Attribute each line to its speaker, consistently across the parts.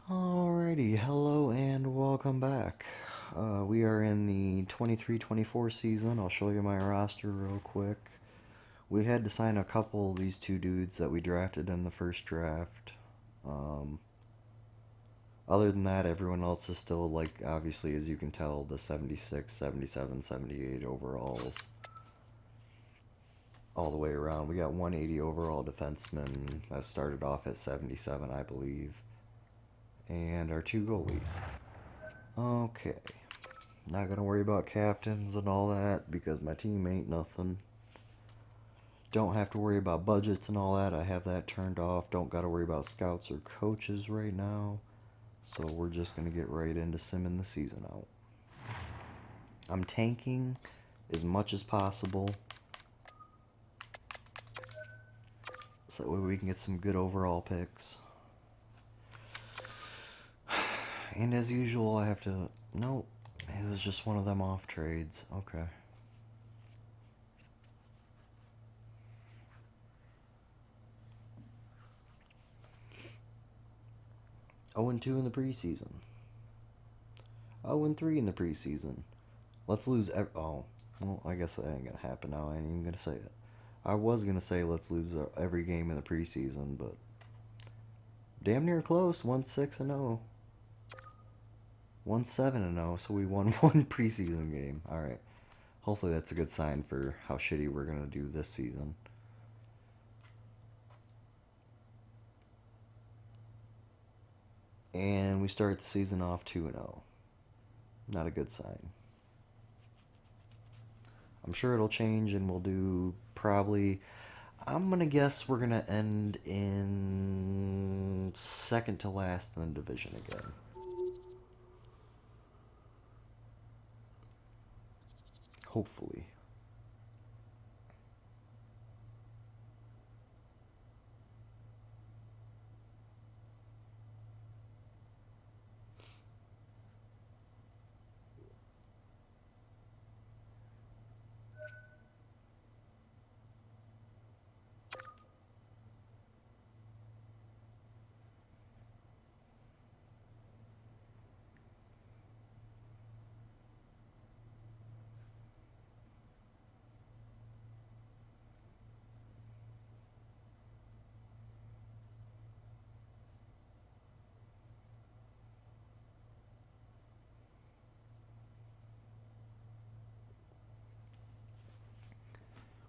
Speaker 1: Alrighty, hello and welcome back. We are in the 23-24 season. I'll show you my roster real quick. We had to sign a couple of these two dudes that we drafted in the first draft. Um, Other than that, everyone else is still, like, obviously, as you can tell, the 76, 77, 78 overalls all the way around. We got 180 overall defensemen that started off at 77, I believe, and our two goalies. Okay. Not gonna worry about captains and all that because my team ain't nothing. Don't have to worry about budgets and all that. I have that turned off. Don't gotta worry about scouts or coaches right now. So we're just gonna get right into simming the season out. I'm tanking as much as possible so that way we can get some good overall picks. And as usual, I have to. Nope, it was just one of them off trades. Okay. 0-2 in the preseason. 0-3 in the preseason. Let's lose. Oh, well, I guess that ain't gonna happen now. I ain't even gonna say it. I was gonna say let's lose every game in the preseason, but damn near close. 1-6-0, 1-7-0. So we won one preseason game. All right. Hopefully that's a good sign for how shitty we're gonna do this season. And we start the season off 2-0. Not a good sign. I'm sure it'll change, and we'll do probably. I'm gonna guess we're gonna end in second to last in the division again. Hopefully.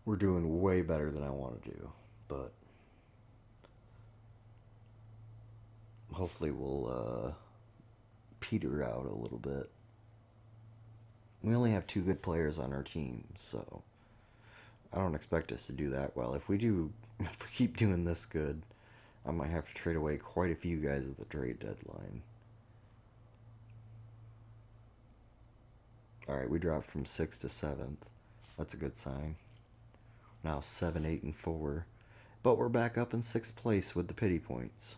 Speaker 1: We're doing way better than I want to do, but hopefully we'll peter out a little bit. We only have two good players on our team, so I don't expect us to do that well. If we do, if we keep doing this good, I might have to trade away quite a few guys at the trade deadline. All right, we dropped from sixth to seventh. That's a good sign. Now 7, 8, and 4, but we're back up in sixth place with the pity points.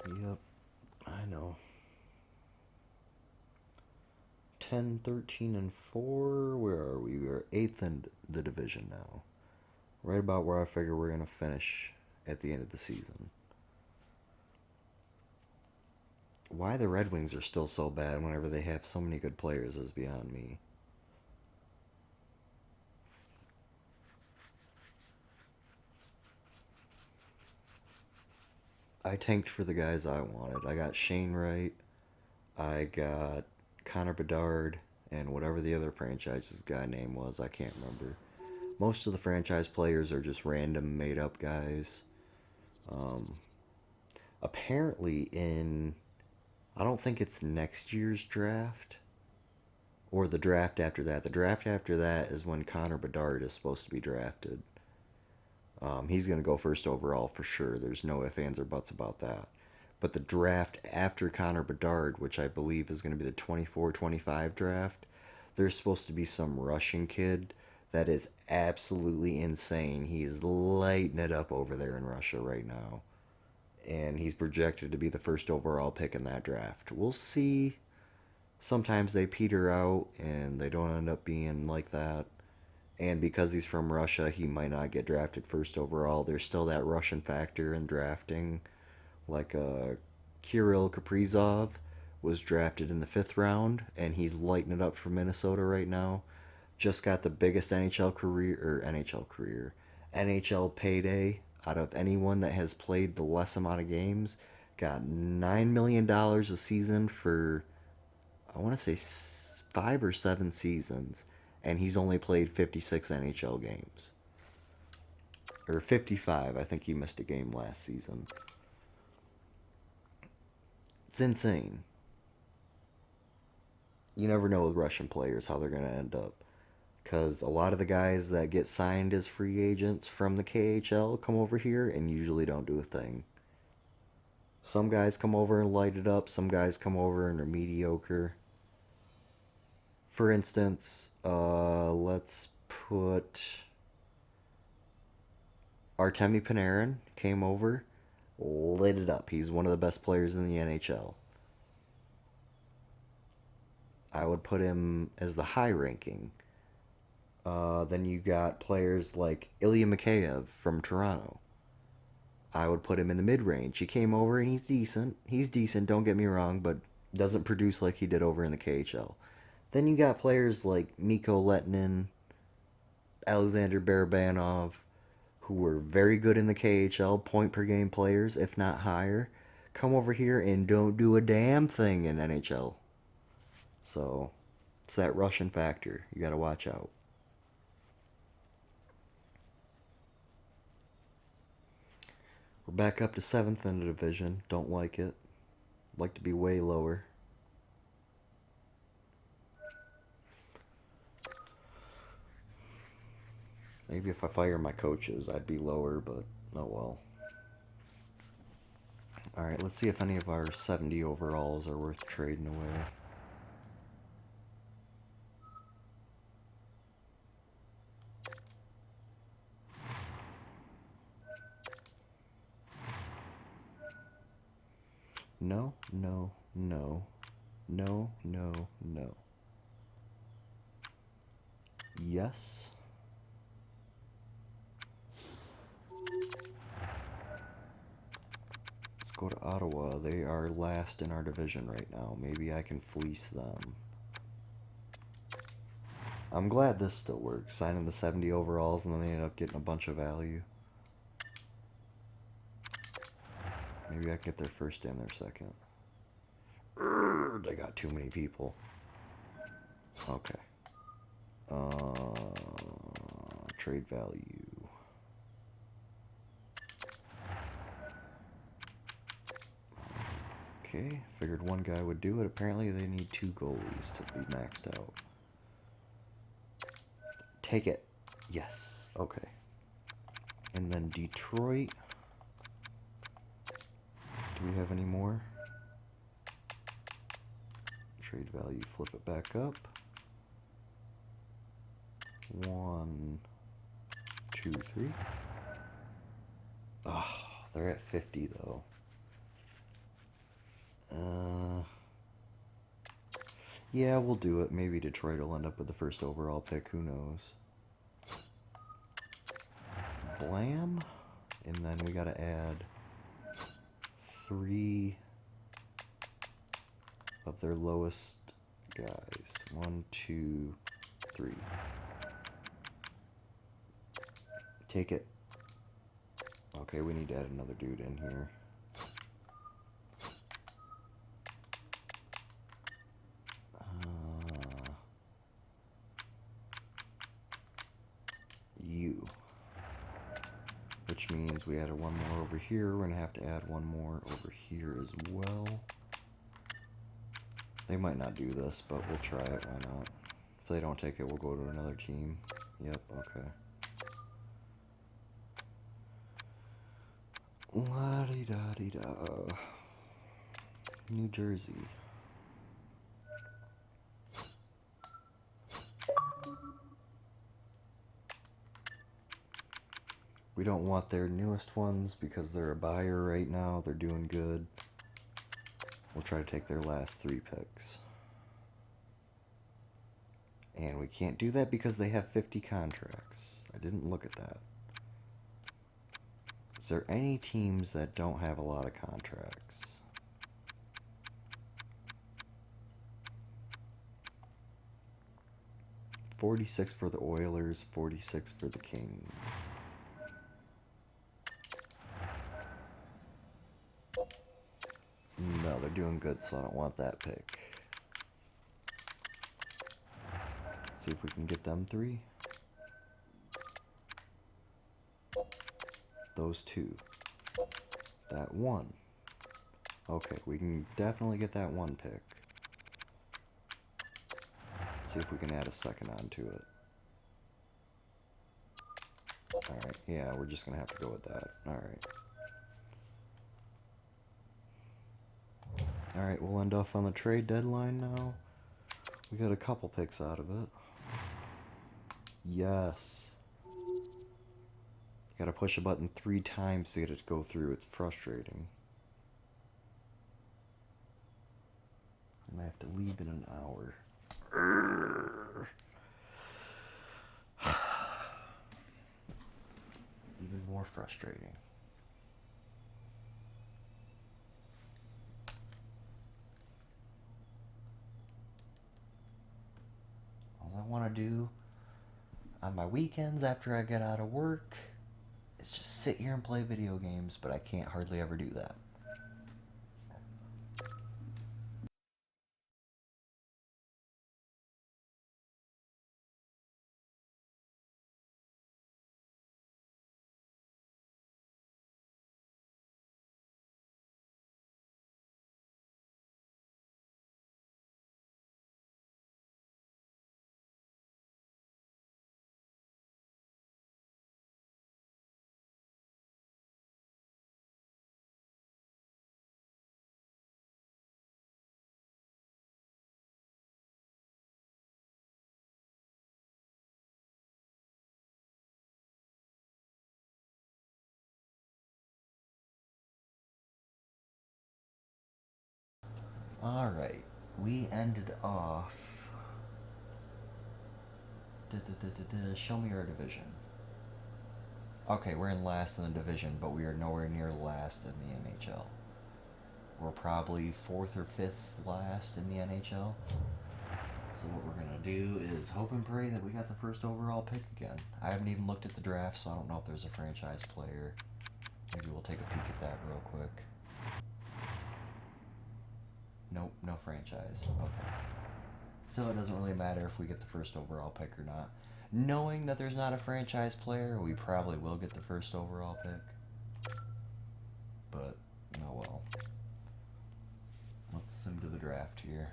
Speaker 1: Yep, I know. 10, 13, and 4. Where are we? We're 8th in the division now. Right about where I figure we're going to finish at the end of the season. Why the Red Wings are still so bad whenever they have so many good players is beyond me. I tanked for the guys I wanted. I got Shane Wright, I got Connor Bedard, and whatever the other franchise's guy name was, I can't remember. Most of the franchise players are just random made up guys. Um, Apparently, in I don't think it's next year's draft Or the draft after that. The draft after that is when Connor Bedard is supposed to be drafted. He's going to go first overall for sure. There's no ifs, ands, or buts about that. But the draft after Connor Bedard, which I believe is going to be the 24-25 draft, there's supposed to be some Russian kid that is absolutely insane. He is lighting it up over there in Russia right now. And he's projected to be the first overall pick in that draft. We'll see. Sometimes they peter out and they don't end up being like that. And because he's from Russia, he might not get drafted first overall. There's still that Russian factor in drafting. Like Kirill Kaprizov was drafted in the 5th round, and he's lighting it up for Minnesota right now. Just got the biggest NHL payday out of anyone that has played the less amount of games. Got $9 million a season for, I want to say, 5 or 7 seasons, and he's only played 56 NHL games. Or 55, I think he missed a game last season. It's insane. You never know with Russian players how they're going to end up. Because a lot of the guys that get signed as free agents from the KHL come over here and usually don't do a thing. Some guys come over and light it up. Some guys come over and are mediocre. For instance, let's put Artemi Panarin came over, lit it up. He's one of the best players in the NHL. I would put him as the high ranking. Then you got players like Ilya Mikheyev from Toronto. I would put him in the mid-range. He came over and he's decent. He's decent, don't get me wrong, but doesn't produce like he did over in the KHL. Then you got players like Mikko Lehtinen, Alexander Barabanov, who were very good in the KHL, point per game players, if not higher, come over here and don't do a damn thing in NHL. So, it's that Russian factor. You gotta watch out. We're back up to 7th in the division. Don't like it. Like to be way lower. Maybe if I fire my coaches, I'd be lower, but oh well. Alright, let's see if any of our 70 overalls are worth trading away. No, no, no. No, no, no. Yes. Let's go to Ottawa. They are last in our division right now. Maybe I can fleece them. I'm glad this still works. Signing the 70 overalls and then they end up getting a bunch of value. Maybe I can get their first and their second. They got too many people. Okay. Trade value. Okay, figured one guy would do it. Apparently they need 2 goalies to be maxed out. Take it. Yes. Okay. And then Detroit. Do we have any more? Trade value, flip it back up. 1, 2, 3. Oh, they're at 50 though. Yeah, we'll do it. Maybe Detroit will end up with the first overall pick. Who knows? Blam. And then we gotta add 3 of their lowest guys. 1, 2, 3. Take it. Okay, we need to add another dude in here. You. Which means we added 1 more over here. We're going to have to add 1 more over here as well. They might not do this, but we'll try it. Why not? If they don't take it, we'll go to another team. Yep, okay. La-di-da-di-da. New Jersey. We don't want their newest ones because they're a buyer right now. They're doing good. We'll try to take their last 3 picks. And we can't do that because they have 50 contracts. I didn't look at that. Is there any teams that don't have a lot of contracts? $46 for the Oilers, $46 for the Kings. No, they're doing good, so I don't want that pick. See if we can get them 3. Those 2. That 1. Okay, we can definitely get that 1 pick. See if we can add a second onto it. Alright, yeah, we're just gonna have to go with that. Alright. Alright, we'll end off on the trade deadline now. We got a couple picks out of it. Yes. You gotta push a button 3 times to get it to go through. It's frustrating. I might have to leave in an hour. Even more frustrating. All I want to do on my weekends after I get out of work is just sit here and play video games, but I can't hardly ever do that. Alright, we ended off. Show me our division. Okay, we're in last in the division, but we are nowhere near last in the NHL. We're probably 4th or 5th last in the NHL. So what we're going to do is hope and pray that we got the first overall pick again. I haven't even looked at the draft, so I don't know if there's a franchise player. Maybe we'll take a peek at that real quick. Nope, no franchise. Okay. So it doesn't really matter if we get the first overall pick or not. Knowing that there's not a franchise player, we probably will get the first overall pick. But, oh well. Let's sim to the draft here.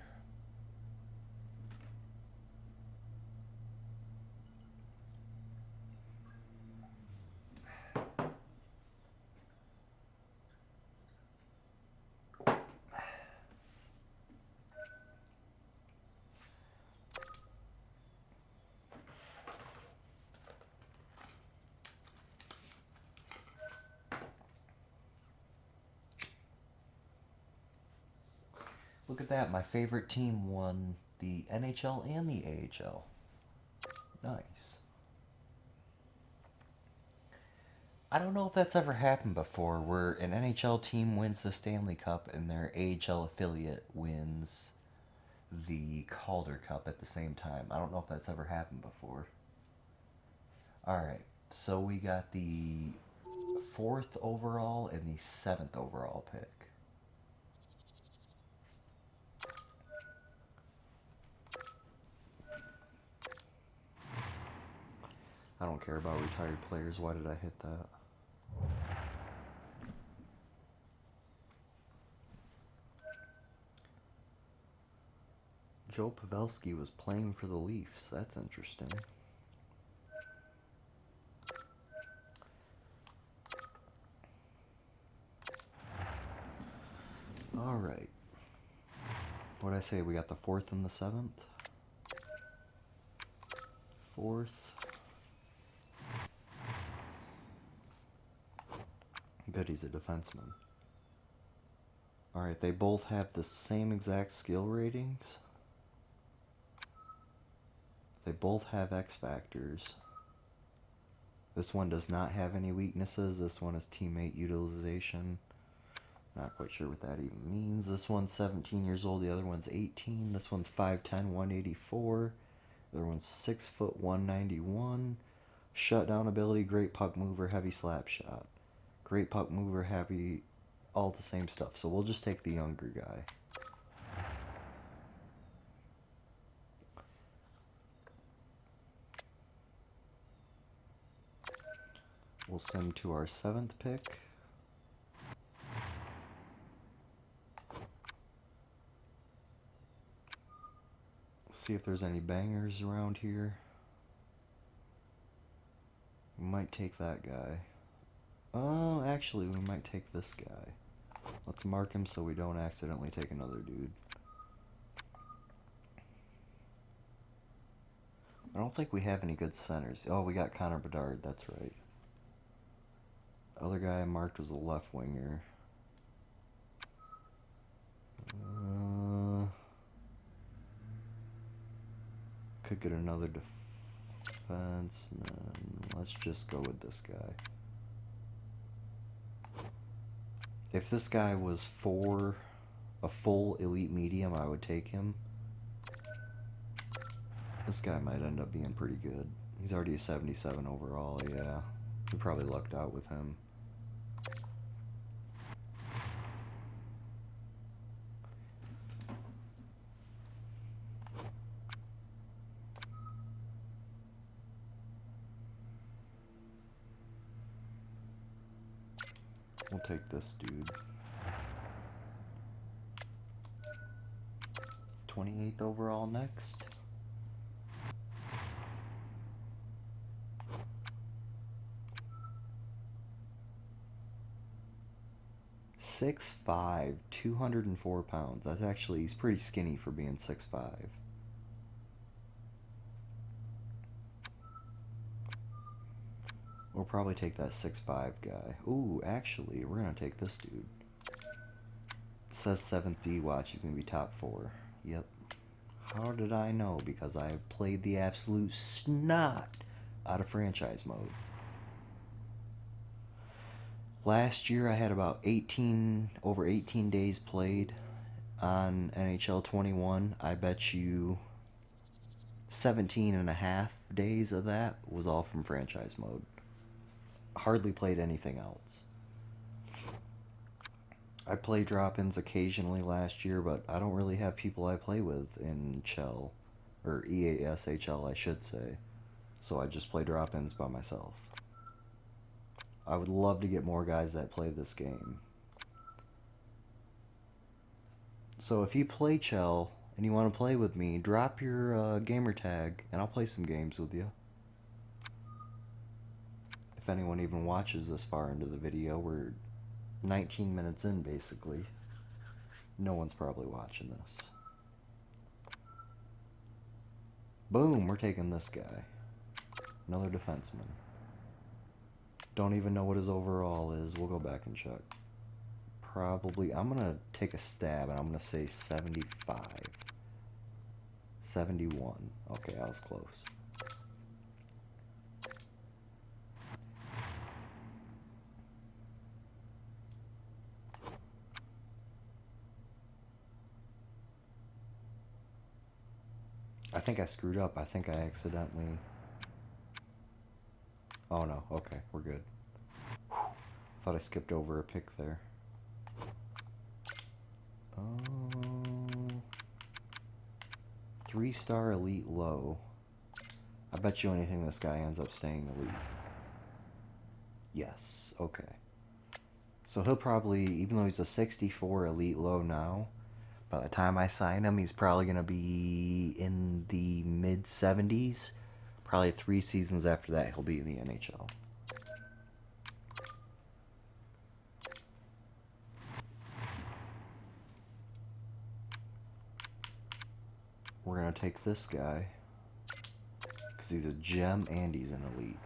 Speaker 1: Look at that, my favorite team won the NHL and the AHL. Nice. I don't know if that's ever happened before, where an NHL team wins the Stanley Cup and their AHL affiliate wins the Calder Cup at the same time. I don't know if that's ever happened before. Alright, so we got the 4th overall and the 7th overall pick. I don't care about retired players. Why did I hit that? Joe Pavelski was playing for the Leafs. That's interesting. All right. What did I say? We got the 4th and the 7th? 4th. Good, he's a defenseman. Alright, they both have the same exact skill ratings. They both have X factors. This one does not have any weaknesses. This one is teammate utilization. Not quite sure what that even means. This one's 17 years old. The other one's 18. This one's 5'10", 184. The other one's 6 foot, 191. Shutdown ability, great puck mover, heavy slap shot. Great puck mover, heavy, all the same stuff. So we'll just take the younger guy. We'll send to our 7th pick. See if there's any bangers around here. We might take that guy. Oh, actually, we might take this guy. Let's mark him so we don't accidentally take another dude. I don't think we have any good centers. Oh, we got Connor Bedard, that's right. The other guy I marked was a left winger. Could get another defenseman. Let's just go with this guy. If this guy was for a full elite medium, I would take him. This guy might end up being pretty good. He's already a 77 overall, yeah. We probably lucked out with him. We'll take this dude. 28th overall next. Six 6'5", 204 pounds. That's actually, he's pretty skinny for being 6'5". We'll probably take that 6'5" guy. Ooh, actually, we're gonna take this dude. It says 7th D watch, he's gonna be top 4. Yep. How did I know? Because I have played the absolute snot out of franchise mode. Last year I had about over 18 days played on NHL 21. I bet you 17 and a half days of that was all from franchise mode. Hardly played anything else. I play drop-ins occasionally last year, but I don't really have people I play with in Chell, or EASHL I should say, so I just play drop-ins by myself. I would love to get more guys that play this game. So if you play Chell and you want to play with me, drop your gamer tag and I'll play some games with you. If anyone even watches this far into the video, we're 19 minutes in basically. No one's probably watching this. Boom, we're taking this guy. Another defenseman. Don't even know what his overall is. We'll go back and check. Probably, I'm going to take a stab and I'm going to say 75. 71. Okay, I was close. I think I screwed up. I think I accidentally... Oh no, okay, we're good. Whew. Thought I skipped over a pick there. 3-star elite low. I bet you anything this guy ends up staying elite. Yes, okay. So he'll probably, even though he's a 64 elite low now, By the time I sign him, he's probably going to be in the mid 70s. Probably 3 seasons after that, he'll be in the NHL. We're going to take this guy because he's a gem and he's an elite.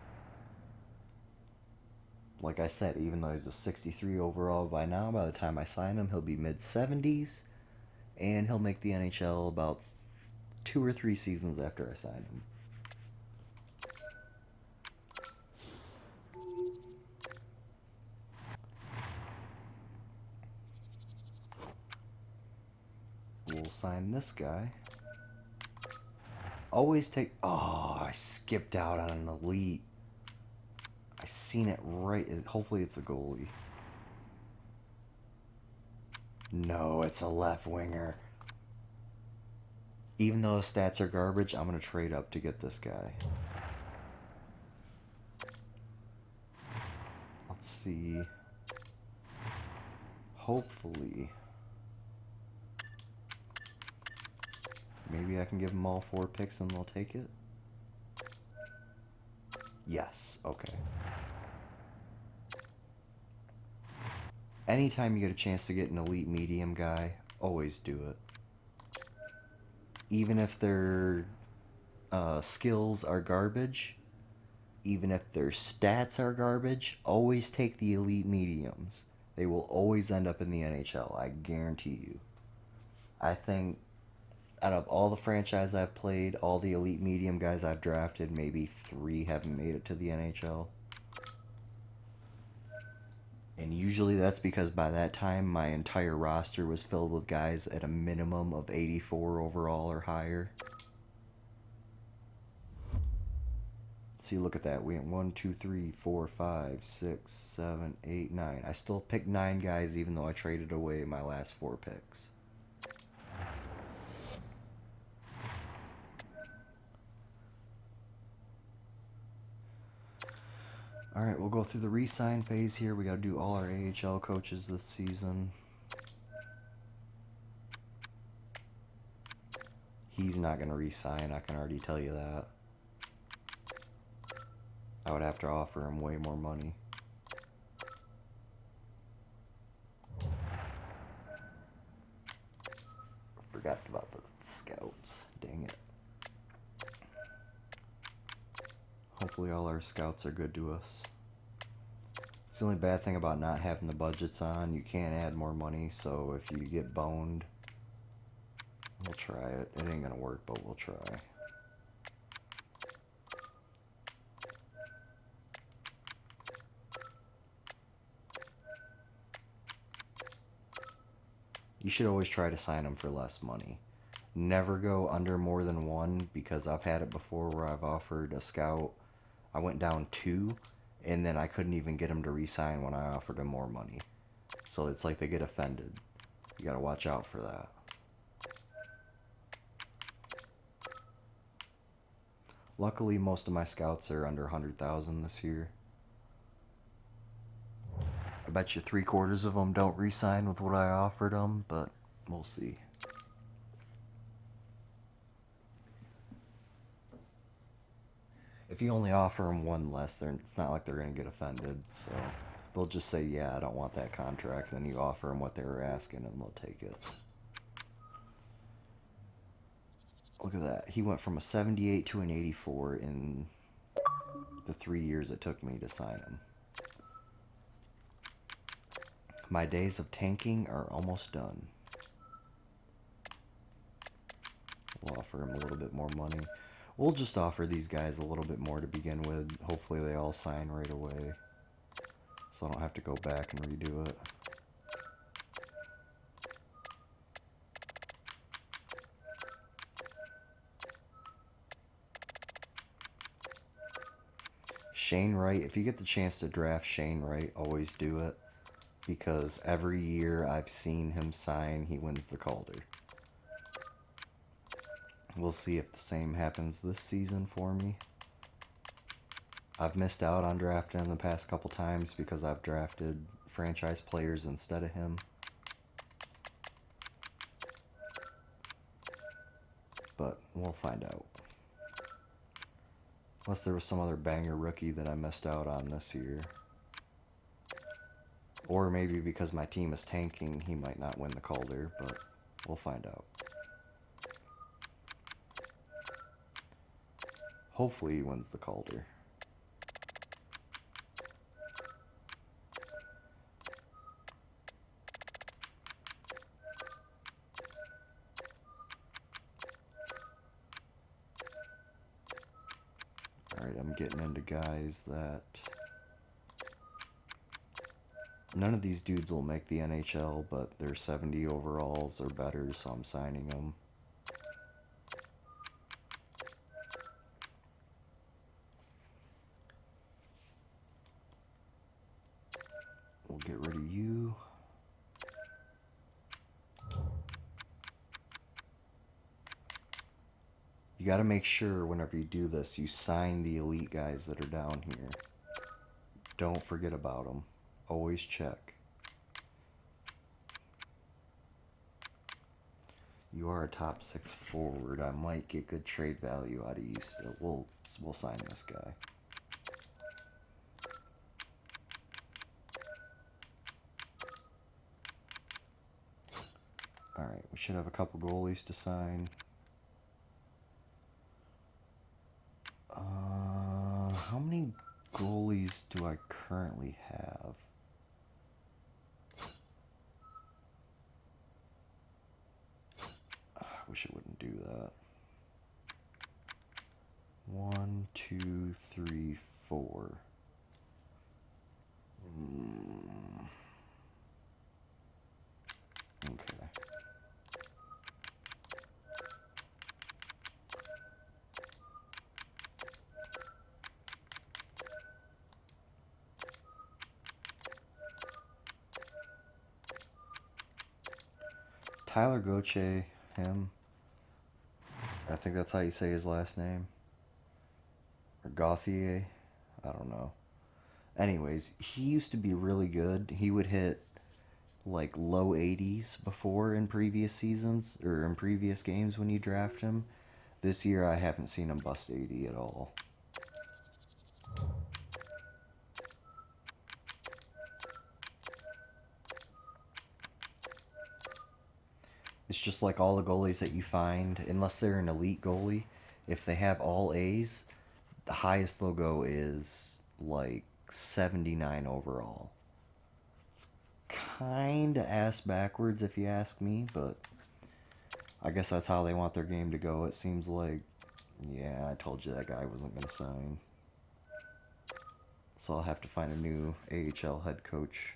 Speaker 1: Like I said, even though he's a 63 overall by now, by the time I sign him, he'll be mid 70s. And he'll make the NHL about 2 or 3 seasons after I sign him. We'll sign this guy. Always take... Oh, I skipped out on an elite. I seen it right... Hopefully it's a goalie. No, it's a left winger. Even though the stats are garbage, I'm going to trade up to get this guy. Let's see. Hopefully. Maybe I can give them all 4 picks and they'll take it. Yes, okay. Anytime you get a chance to get an elite medium guy, always do it. Even if their skills are garbage, even if their stats are garbage, always take the elite mediums. They will always end up in the NHL, I guarantee you. I think out of all the franchise I've played, all the elite medium guys I've drafted, maybe 3 haven't made it to the NHL. And usually that's because by that time my entire roster was filled with guys at a minimum of 84 overall or higher. See, look at that. We went 1, 2, 3, 4, 5, 6, 7, 8, 9. I still picked 9 guys even though I traded away my last 4 picks. Alright, we'll go through the re-sign phase here. We got to do all our AHL coaches this season. He's not going to re-sign, I can already tell you that. I would have to offer him way more money. Forgot about the scouts. Dang it. Hopefully all our scouts are good to us. It's the only bad thing about not having the budgets on. You can't add more money, so if you get boned, we'll try it. It ain't gonna work, but we'll try. You should always try to sign them for less money. Never go under more than 1, because I've had it before where I've offered a scout. I went down 2, and then I couldn't even get them to re-sign when I offered them more money. So it's like they get offended. You gotta watch out for that. Luckily, most of my scouts are under 100,000 this year. I bet you 3/4 of them don't re-sign with what I offered them, but we'll see. If you only offer them 1 less, it's not like they're going to get offended, so they'll just say, yeah, I don't want that contract, and then you offer them what they were asking, and they'll take it. Look at that. He went from a 78 to an 84 in the 3 years it took me to sign him. My days of tanking are almost done. We'll offer him a little bit more money. We'll just offer these guys a little bit more to begin with. Hopefully they all sign right away, so I don't have to go back and redo it. Shane Wright, if you get the chance to draft Shane Wright, always do it. Because every year I've seen him sign, he wins the Calder. We'll see if the same happens this season for me. I've missed out on drafting him the past couple times because I've drafted franchise players instead of him. We'll find out. Unless there was some other banger rookie that I missed out on this year. Or maybe because my team is tanking, he might not win the Calder, but we'll find out. Hopefully he wins the Calder. Alright, I'm getting into guys that... None of these dudes will make the NHL, but they're 70 overalls or better, so I'm signing them. We'll get rid of you. You gotta make sure whenever you do this, you sign the elite guys that are down here. Don't forget about them. Always check. You are a top 6 forward. I might get good trade value out of you still. We'll sign this guy. Alright, we should have a couple goalies to sign. How many goalies do I currently have? I wish it wouldn't do that. 1, 2, 3, 4. Okay. Tyler Gauthier, him. I think that's how you say his last name. Or Gauthier. I don't know. Anyways, he used to be really good. He would hit like low 80s before in previous seasons or in previous games when you draft him. This year I haven't seen him bust 80 at all. It's just like all the goalies that you find, unless they're an elite goalie, if they have all A's, the highest they'll go is like 79 overall. It's kind of ass backwards if you ask me, but I guess that's how they want their game to go. It seems like, yeah, I told you that guy wasn't going to sign. So I'll have to find a new AHL head coach.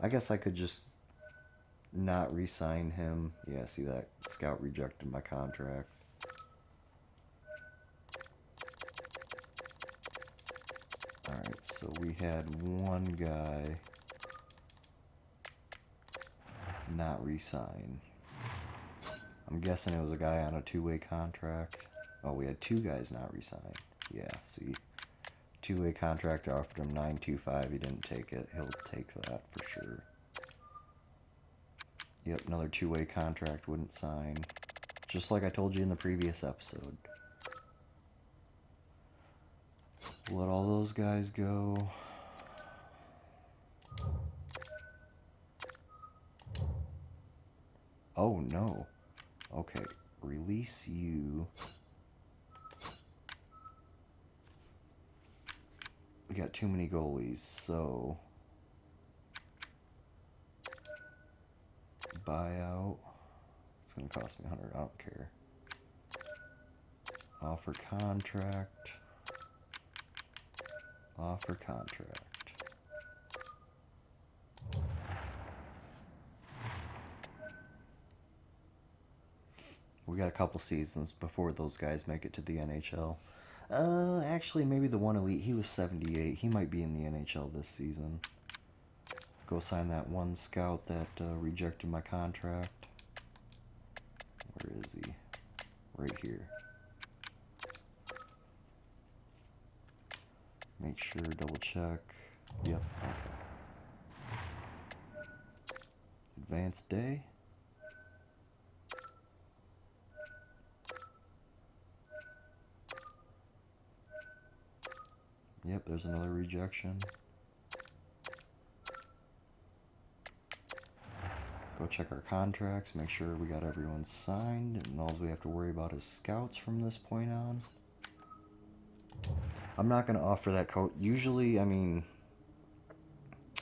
Speaker 1: I guess I could just not re-sign him. Yeah, see that? Scout rejected my contract. Alright, so we had one guy not re-sign. I'm guessing it was a guy on a two-way contract. Oh, we had two guys not re-sign. Yeah, see? Two-way contract, offered him $925. He didn't take it. He'll take that for sure. Yep, another two-way contract wouldn't sign. Just like I told you in the previous episode. Let all those guys go. Oh, no. Okay, release you. We got too many goalies, so... Buyout. It's gonna cost me 100. I don't care. Offer contract. Offer contract. We got a couple seasons before those guys make it to the NHL. Actually, maybe the one elite. He was 78. He might be in the NHL this season. Go sign that one scout that rejected my contract. Where is he? Right here. Make sure, double check. Yep, okay. Advanced day. there's another rejection. Go check our contracts, make sure we got everyone signed, and all we have to worry about is scouts from this point on. I'm not going to offer that coach. Usually, I mean,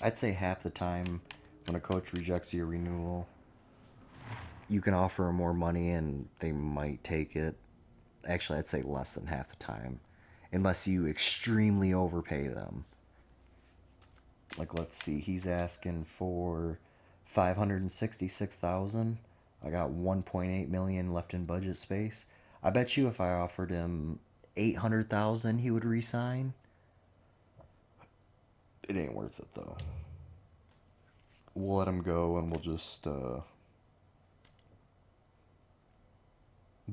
Speaker 1: I'd say half the time when a coach rejects your renewal, you can offer them more money and they might take it. Actually, I'd say less than half the time, unless you extremely overpay them. Like, let's see, he's asking for 566,000. I got 1.8 million left in budget space. I bet you if I offered him 800,000, he would resign. It ain't worth it though. We'll let him go and we'll just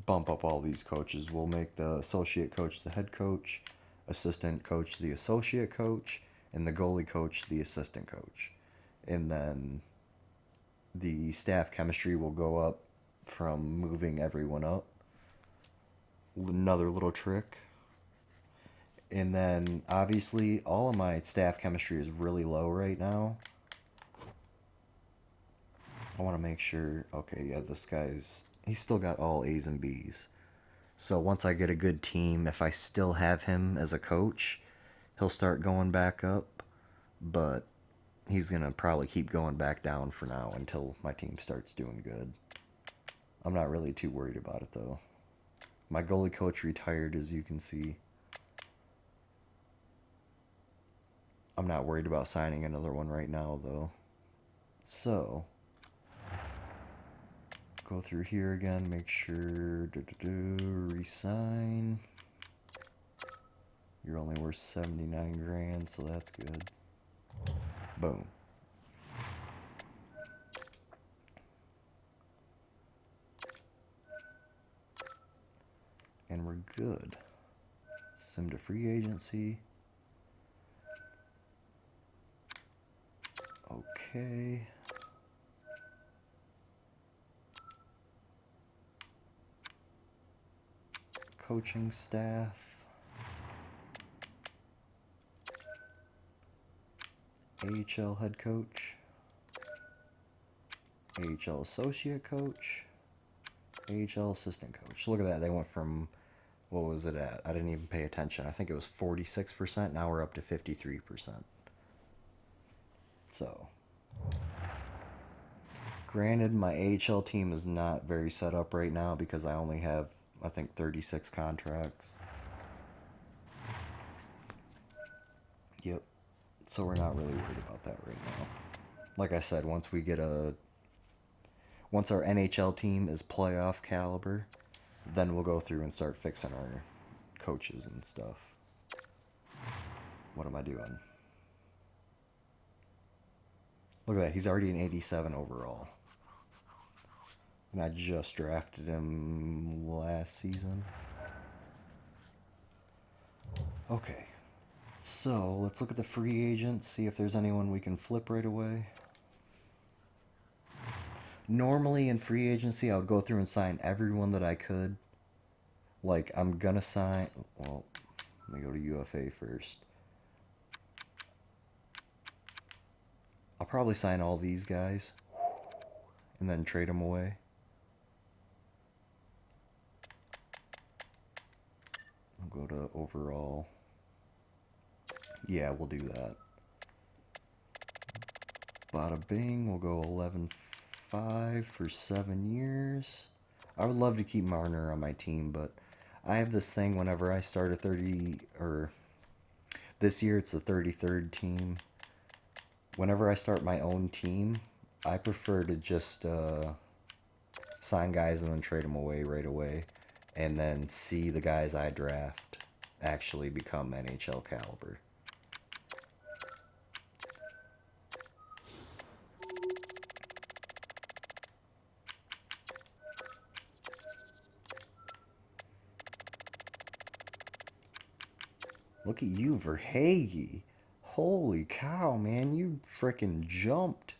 Speaker 1: bump up all these coaches. We'll make the associate coach the head coach, assistant coach the associate coach, and the goalie coach the assistant coach. And then the staff chemistry will go up from moving everyone up. Another little trick. And then obviously all of my staff chemistry is really low right now. I want to make sure, okay, yeah, this guy's, he's still got all A's and B's. So once I get a good team, if I still have him as a coach, he'll start going back up. But he's going to probably keep going back down for now until my team starts doing good. I'm not really too worried about it though. My goalie coach retired, as you can see. I'm not worried about signing another one right now though. So go through here again, make sure resign. You're only worth 79 grand, so that's good. Boom. And we're good. Sim to free agency. Okay. Coaching staff. AHL head coach. AHL associate coach. AHL assistant coach. Look at that. They went from, what was it at? I didn't even pay attention. I think it was 46%. Now we're up to 53%. So, granted, my AHL team is not very set up right now because I only have, I think, 36 contracts. Yep. So we're not really worried about that right now. Like I said, once our NHL team is playoff caliber, then we'll go through and start fixing our coaches and stuff. What am I doing? Look at that. He's already an 87 overall. And I just drafted him last season. Okay. So, let's look at the free agents, see if there's anyone we can flip right away. Normally in free agency, I would go through and sign everyone that I could. Like, I'm gonna sign... Well, let me go to UFA first. I'll probably sign all these guys. And then trade them away. I'll go to overall. Yeah, we'll do that. Bada bing, we'll go 11.5 for 7 years. I would love to keep Marner on my team, but I have this thing whenever I start a 30, or this year it's the 33rd team. Whenever I start my own team, I prefer to just sign guys and then trade them away right away, and then see the guys I draft actually become NHL caliber. Look at you, Verhaeghe. Holy cow, man, you frickin' jumped.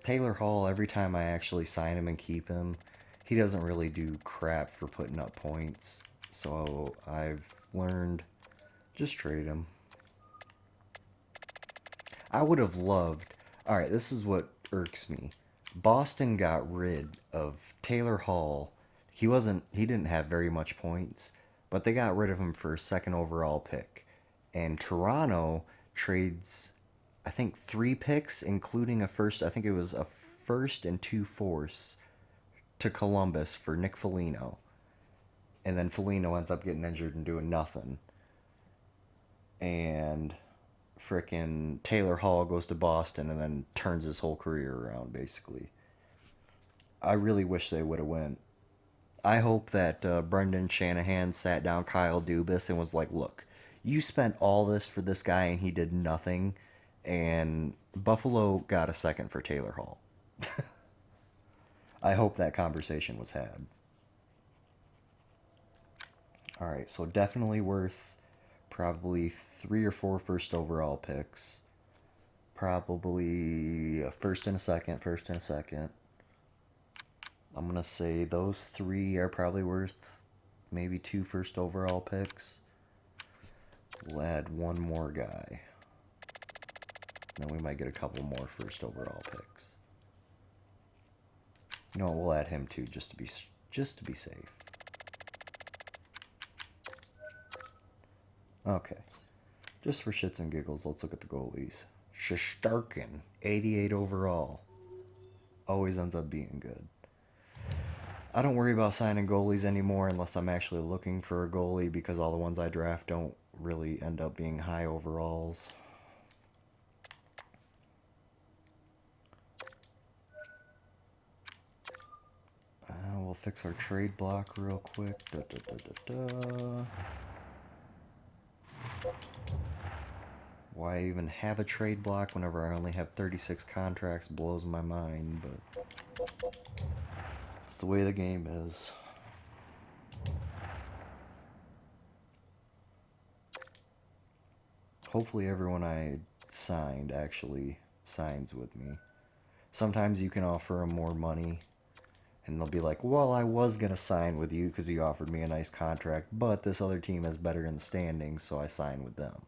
Speaker 1: Taylor Hall, every time I actually sign him and keep him, he doesn't really do crap for putting up points. So I've learned, just trade him. I would have loved... Alright, this is what irks me. Boston got rid of Taylor Hall. He didn't have very much points, but they got rid of him for a second overall pick. And Toronto trades, I think, 3 picks, including a first. I think it was a first and 2 fourths to Columbus for Nick Foligno. And then Foligno ends up getting injured and doing nothing. And frickin' Taylor Hall goes to Boston and then turns his whole career around, basically. I really wish they would have went. I hope that Brendan Shanahan sat down Kyle Dubas and was like, look, you spent all this for this guy and he did nothing, and Buffalo got a second for Taylor Hall. I hope that conversation was had. Alright, so definitely worth probably 3 or 4 first overall picks. Probably a first and a second, first and a second. I'm going to say those 3 are probably worth maybe 2 first overall picks. We'll add 1 more guy. Then we might get a couple more first overall picks. You know what, we'll add him too, just to be safe. Okay. Just for shits and giggles, let's look at the goalies. Shesterkin, 88 overall. Always ends up being good. I don't worry about signing goalies anymore unless I'm actually looking for a goalie, because all the ones I draft don't really end up being high overalls. We'll fix our trade block real quick. Why even have a trade block whenever I only have 36 contracts blows my mind, but it's the way the game is. Hopefully everyone I signed actually signs with me. Sometimes you can offer them more money, and they'll be like, well, I was going to sign with you because you offered me a nice contract, but this other team is better in the standings, so I sign with them.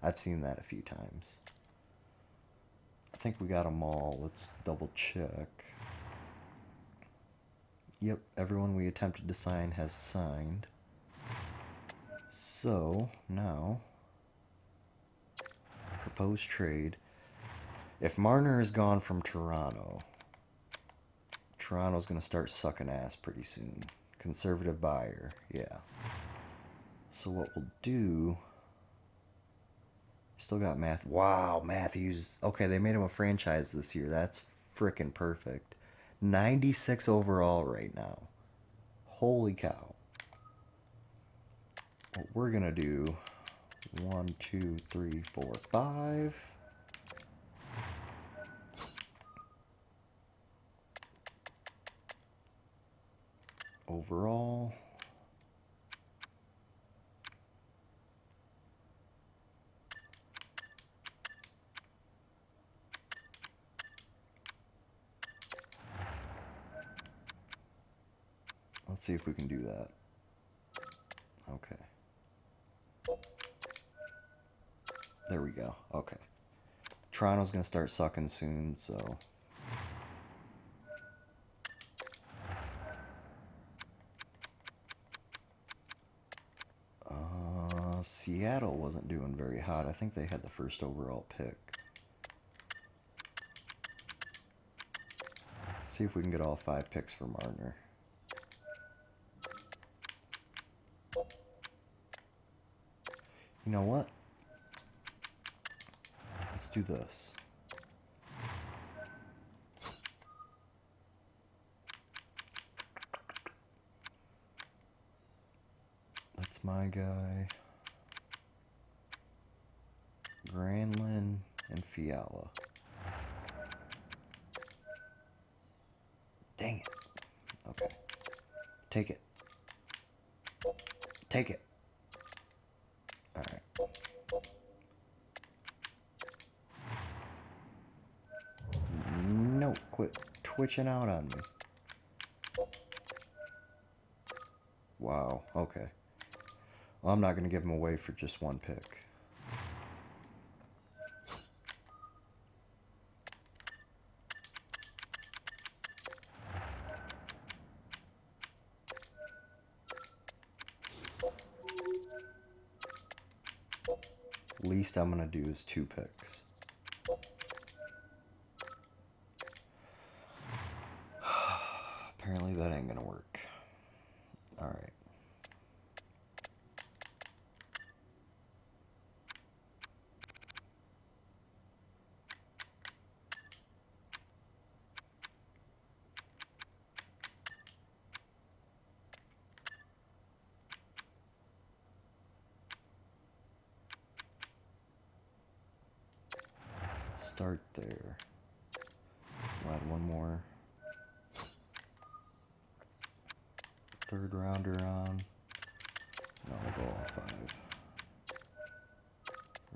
Speaker 1: I've seen that a few times. I think we got them all. Let's double check. Yep, everyone we attempted to sign has signed. So, now, proposed trade. If Marner is gone from Toronto, Toronto's going to start sucking ass pretty soon. Conservative buyer, yeah. So what we'll do... Still got Matthews. Wow, Matthews. Okay, they made him a franchise this year. That's frickin' perfect. 96 overall right now. Holy cow. What we're going to do... 1, 2, 3, 4, 5... Overall, let's see if we can do that. Okay. There we go. Okay. Toronto's going to start sucking soon, so... Seattle wasn't doing very hot. I think they had the first overall pick. See if we can get all 5 picks for Marner. You know what? Let's do this. That's my guy. Granlund and Fiala. Dang it. Okay. Take it. Take it. Alright. No. Quit twitching out on me. Wow, okay. Well, I'm not going to give him away for just one pick. Least I'm going to do is 2 picks. Apparently that ain't going to work. Alright. Start there. We'll add one more. 3rd rounder on. No, we'll go all 5.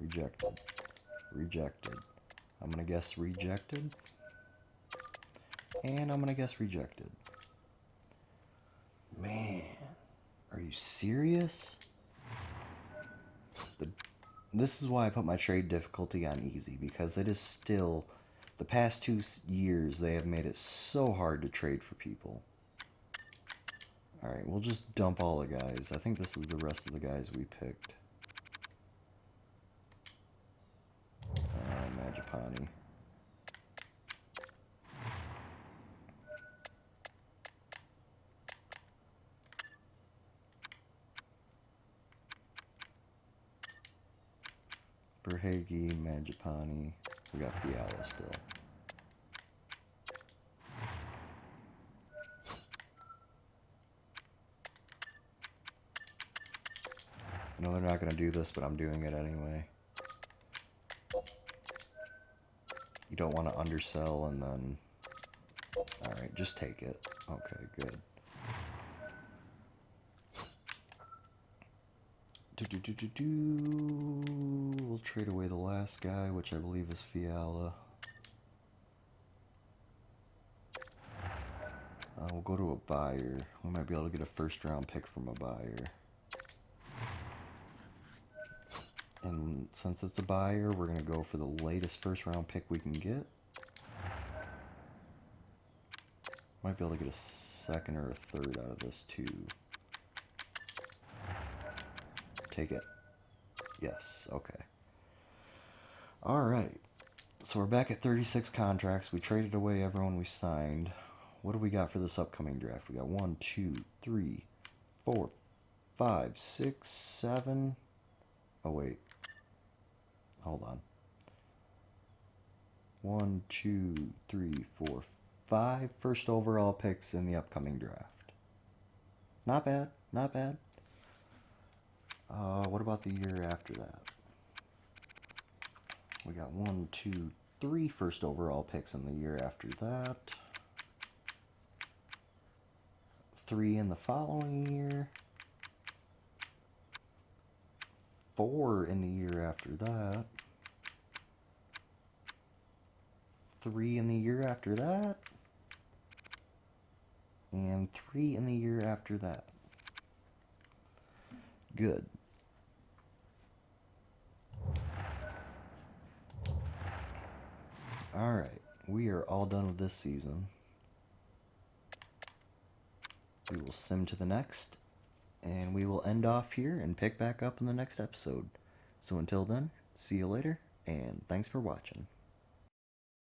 Speaker 1: Rejected. Rejected. I'm gonna guess rejected. And I'm gonna guess rejected. Man, are you serious? This is why I put my trade difficulty on easy, because it is still, the past 2 years, they have made it so hard to trade for people. Alright, we'll just dump all the guys. I think this is the rest of the guys we picked. Magipani. Berhage, Magipani. We got Fiala still. I know they're not going to do this, but I'm doing it anyway. You don't want to undersell and then... Alright, just take it. Okay, good. We'll trade away the last guy, which I believe is Fiala. We'll go to a buyer. We might be able to get a 1st round pick from a buyer. And since it's a buyer, we're going to go for the latest 1st round pick we can get. Might be able to get a 2nd or a 3rd out of this too. Take it. Yes, okay. Alright. So we're back at 36 contracts. We traded away everyone we signed. What do we got for this upcoming draft? We got 1, 2, 3, 4, 5, 6, 7. Oh, wait. Hold on. 1, 2, 3, 4, 5 first overall picks in the upcoming draft. Not bad. Not bad. What about the year after that? We got 1, 2, 3 first overall picks in the year after that. 3 in the following year. 4 in the year after that. 3 in the year after that. And 3 in the year after that. Good. Alright, we are all done with this season. We will sim to the next, and we will end off here and pick back up in the next episode. So until then, see you later, and thanks for watching.